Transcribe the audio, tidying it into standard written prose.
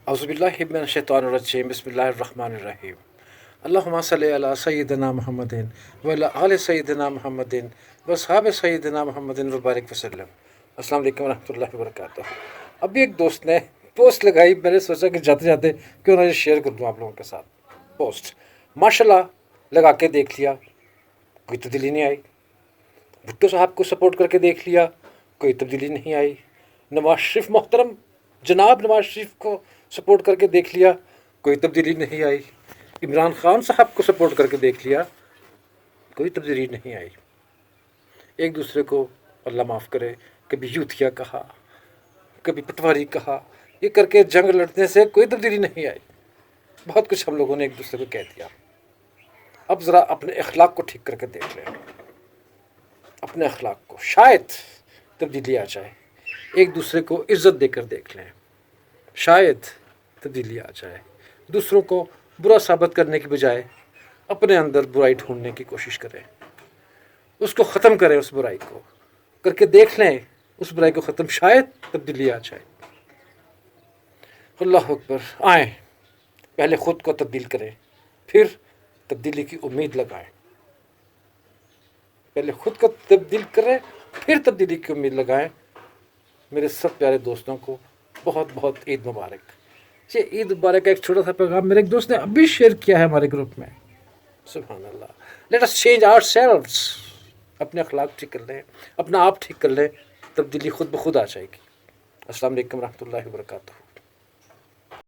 اعوذ باللہ من الشیطان الرجیم بسم اللہ الرحمن الرحیم اللہم صلی علی سیدنا محمد وعلی آل سیدنا محمد واصحاب سیدنا محمد وبارک وسلم۔ السلام علیکم ورحمۃ اللہ وبرکاتہ۔ ابھی ایک دوست نے پوسٹ لگائی، میں نے سوچا کہ جاتے جاتے کیوں نہ شیئر کر دوں آپ لوگوں کے ساتھ پوسٹ۔ ماشاءاللہ لگا کے دیکھ لیا، کوئی تبدیلی نہیں آئی۔ بھٹو صاحب کو سپورٹ کر کے دیکھ لیا، کوئی تبدیلی نہیں آئی۔ نواز شریف محترم جناب نواز شریف کو سپورٹ کر کے دیکھ لیا، کوئی تبدیلی نہیں آئی۔ عمران خان صاحب کو سپورٹ کر کے دیکھ لیا، کوئی تبدیلی نہیں آئی۔ ایک دوسرے کو اللہ معاف کرے، کبھی یوتھیا کہا، کبھی پٹواری کہا، یہ کر کے جنگ لڑنے سے کوئی تبدیلی نہیں آئی۔ بہت کچھ ہم لوگوں نے ایک دوسرے کو کہہ دیا۔ اب ذرا اپنے اخلاق کو ٹھیک کر کے دیکھ لیں، اپنے اخلاق کو، شاید تبدیلی آ جائے۔ ایک دوسرے کو عزت دے کر دیکھ لیں، شاید تبدیلی آ جائے۔ دوسروں کو برا ثابت کرنے کی بجائے اپنے اندر برائی ڈھونڈنے کی کوشش کریں، اس کو ختم کریں، اس برائی کو کر کے دیکھ لیں، اس برائی کو ختم، شاید تبدیلی آ جائے۔ اللہ اکبر۔ آئیں پہلے خود کو تبدیل کریں، پھر تبدیلی کی امید لگائیں۔ پہلے خود کو تبدیل کریں، پھر تبدیلی کی امید لگائیں۔ میرے سب پیارے دوستوں کو بہت بہت عید مبارک۔ یہ عید مبارک کا ایک چھوٹا سا پیغام میرے ایک دوست نے ابھی شیئر کیا ہے ہمارے گروپ میں۔ سبحان اللہ۔ Let us change our سیلفس۔ اپنے اخلاق ٹھیک کر لیں، اپنا آپ ٹھیک کر لیں، تبدیلی خود بخود آ جائے گی۔ السلام علیکم ورحمۃ اللہ وبرکاتہ۔